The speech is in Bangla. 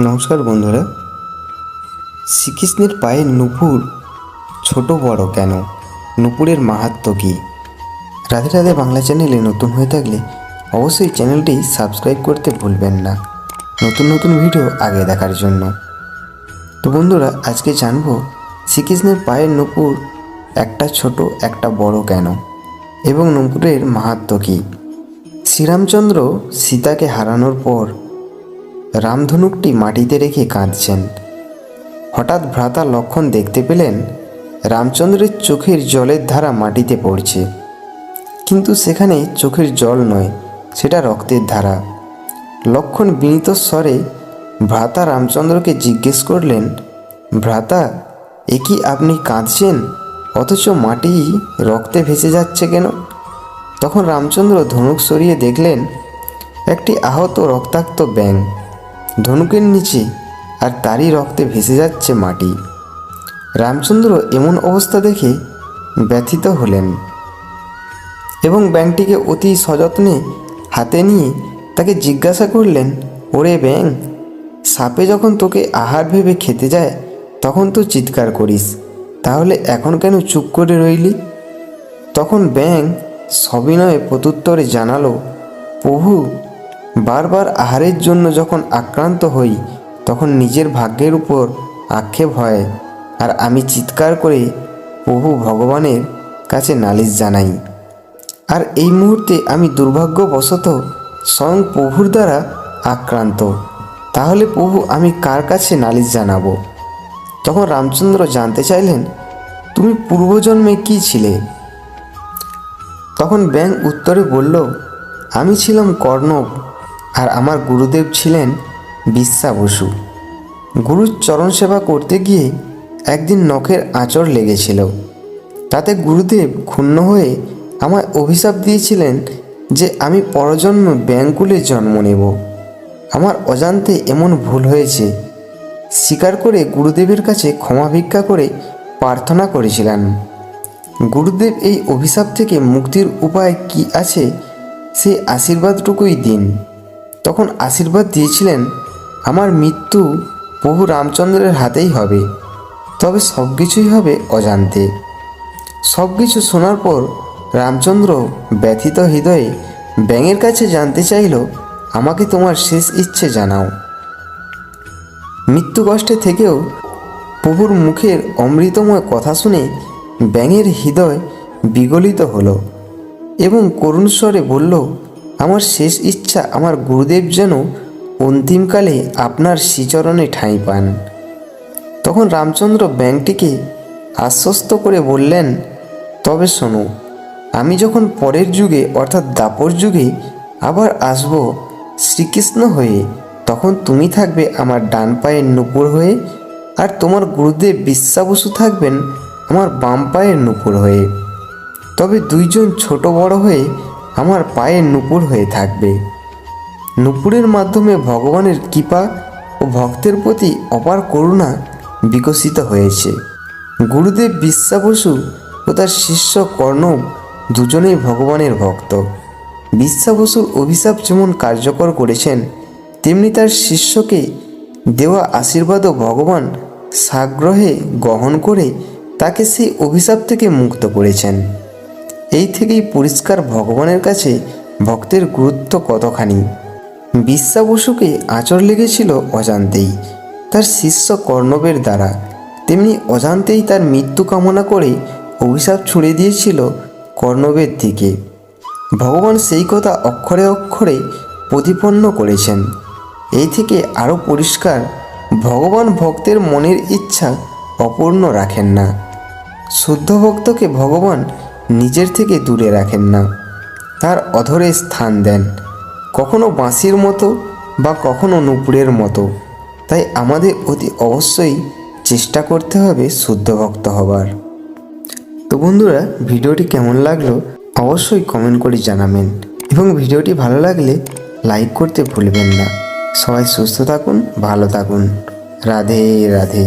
নমস্কার বন্ধুরা। শ্রীকৃষ্ণের পায়ের নূপুর ছোট বড় কেন? নূপুরের মাহাত্ম্য কী? রাধে রাধে বাংলা চ্যানেলে নতুন হয়ে থাকলে অবশ্যই চ্যানেলটি সাবস্ক্রাইব করতে ভুলবেন না, নতুন নতুন ভিডিও আগে দেখার জন্য। তো বন্ধুরা, আজকে জানবো শ্রীকৃষ্ণের পায়ের নূপুর একটা ছোট একটা বড় কেন এবং নূপুরের মাহাত্ম্য কী। শ্রীরামচন্দ্র সীতাকে হারানোর পর রামধনুকটি মাটিতে রেখে কাঁদছেন। হঠাৎ ভ্রাতা লক্ষ্মণ দেখতে পেলেন রামচন্দ্রের চোখের জলের ধারা মাটিতে পড়ছে, কিন্তু সেখানে চোখের জল নয়, সেটা রক্তের ধারা। লক্ষ্মণ বিনীত স্বরে ভ্রাতা রামচন্দ্রকে জিজ্ঞেস করলেন, ভ্রাতা, এ কি আপনি কাঁদছেন, অথচ মাটি রক্তে ভেসে যাচ্ছে কেন? তখন রামচন্দ্র ধনুক সরিয়ে দেখলেন একটি আহত রক্তাক্ত ব্যাঙ ধনুকের নিচে, আর তারই রক্তে ভেসে যাচ্ছে মাটি। রামচন্দ্র এমন অবস্থা দেখে ব্যথিত হলেন এবং ব্যাঙটিকে অতি সযত্নে হাতে নিয়ে তাকে জিজ্ঞাসা করলেন, ওরে ব্যাঙ, সাপে যখন তোকে আহার ভেবে খেতে যায় তখন তো চিৎকার করিস, তাহলে এখন কেন চুপ করে রইলি? তখন ব্যাঙ সবিনয়ে প্রত্যুত্তরে জানালো, প্রভু, বারবার আহারের জন্য যখন আক্রান্ত হই তখন নিজের ভাগ্যের উপর আক্ষেপ হয়, আর আমি চিৎকার করে প্রভু ভগবানের কাছে নালিশ জানাই। আর এই মুহূর্তে আমি দুর্ভাগ্যবশত স্বয়ং প্রভুর দ্বারা আক্রান্ত, তাহলে প্রভু আমি কার কাছে নালিশ জানাবো? তখন রামচন্দ্র জানতে চাইলেন, তুমি পূর্বজন্মে কি ছিলে? তখন ব্যাঙ উত্তরে বলল, আমি ছিলাম কর্ণব, আর আমার গুরুদেব ছিলেন বিশ্বা বসু। গুরুর চরণ সেবা করতে গিয়ে একদিন নখের আঁচড় লেগেছিল। তাতে গুরুদেব ক্ষুণ্ণ হয়ে আমায় অভিশাপ দিয়েছিলেন যে আমি পরজন্মে ব্যাঙকুলে জন্ম নেব। আমার অজান্তে এমন ভুল হয়েছে স্বীকার করে গুরুদেবের কাছে ক্ষমা ভিক্ষা করে প্রার্থনা করেছিলেন। গুরুদেব এই অভিশাপ থেকে মুক্তির উপায় কি আছে সেই আশীর্বাদটুকুই দিন। তখন আশীর্বাদ দিয়েছিলেন, আমার মৃত্যু প্রভু রামচন্দ্রের হাতেই হবে, তবে সব কিছুই হবে অজান্তে। সব কিছু শোনার পর রামচন্দ্র ব্যথিত হৃদয়ে ব্যাঙের কাছে জানতে চাইল, আমাকে তোমার শেষ ইচ্ছে জানাও। মৃত্যু কষ্টে থেকেও প্রভুর মুখের অমৃতময় কথা শুনে ব্যাঙের হৃদয় বিগলিত হলো এবং করুণ স্বরে বলল, আমার শেষ ইচ্ছা আমার গুরুদেব যেন অন্তিমকালে আপনার শ্রীচরণে ঠাঁই পান। তখন রামচন্দ্র ব্যাঙটিকে আশ্বস্ত করে বললেন, তবে শোনো, আমি যখন পরের যুগে অর্থাৎ দ্বাপর যুগে আবার আসব শ্রীকৃষ্ণ হয়ে, তখন তুমি থাকবে আমার ডান পায়ের নূপুর হয়ে, আর তোমার গুরুদেব বিশ্বা বসু থাকবেন আমার বাম পায়ের নূপুর হয়ে। তবে দুইজন ছোট বড় হয়ে আমার পায়ের নূপুর হয়ে থাকবে। নূপুরের মাধ্যমে ভগবানের কৃপা ও ভক্তের প্রতি অপার করুণা বিকশিত হয়েছে। গুরুদেব বিশ্বা বসু ও তার শিষ্য কর্ণব দুজনেই ভগবানের ভক্ত। বিশ্বা বসুর অভিশাপ যেমন কার্যকর করেছেন, তেমনি তার শিষ্যকে দেওয়া আশীর্বাদও ভগবান সাগ্রহে গ্রহণ করে তাকে সেই অভিশাপ থেকে মুক্ত করেছেন। এই থেকেই পরিষ্কার ভগবানের কাছে ভক্তের গুরুত্ব কতখানি। বিশ্বা বসুকে আঁচড় লেগেছিল অজান্তেই তার শিষ্য কর্ণবের দ্বারা, তেমনি অজান্তেই তার মৃত্যু কামনা করে অভিশাপ ছুড়ে দিয়েছিল কর্ণবের দিকে। ভগবান সেই কথা অক্ষরে অক্ষরে প্রতিপন্ন করেছেন। এই থেকে আরও পরিষ্কার, ভগবান ভক্তের মনের ইচ্ছা অপূর্ণ রাখেন না। শুদ্ধ ভক্তকে ভগবান নিজের থেকে দূরে রাখেন না, তার অধরে স্থান দেন, কখনো বাঁশির মতো বা কখনো নূপুরের মতো। তাই আমাদের অতি অবশ্যই চেষ্টা করতে হবে শুদ্ধ ভক্ত হবার। তো বন্ধুরা, ভিডিওটি কেমন লাগলো অবশ্যই কমেন্ট করে জানাবেন এবং ভিডিওটি ভালো লাগলে লাইক করতে ভুলবেন না। সবাই সুস্থ থাকুন, ভালো থাকুন। রাধে রাধে।